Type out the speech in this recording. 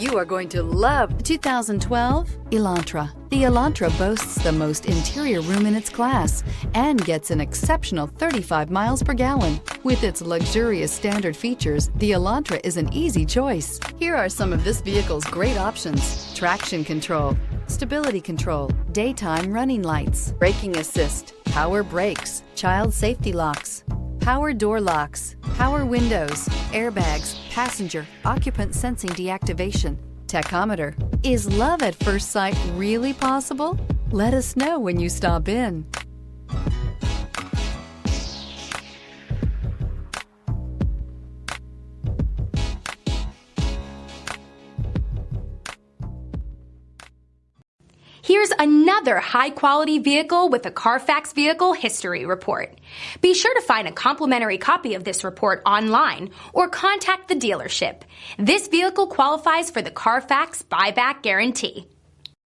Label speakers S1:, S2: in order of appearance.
S1: You are going to love the 2012 Elantra. The Elantra boasts the most interior room in its class and gets an exceptional 35 miles per gallon. With its luxurious standard features, the Elantra is an easy choice. Here are some of this vehicle's great options: traction control, stability control, daytime running lights, braking assist, power brakes, child safety locks, power door locks, power windows, airbags, passenger, occupant sensing deactivation, tachometer. Is love at first sight really possible? Let us know when you stop in.
S2: Here's another high-quality vehicle with a Carfax Vehicle History Report. Be sure to find a complimentary copy of this report online or contact the dealership. This vehicle qualifies for the Carfax Buyback Guarantee.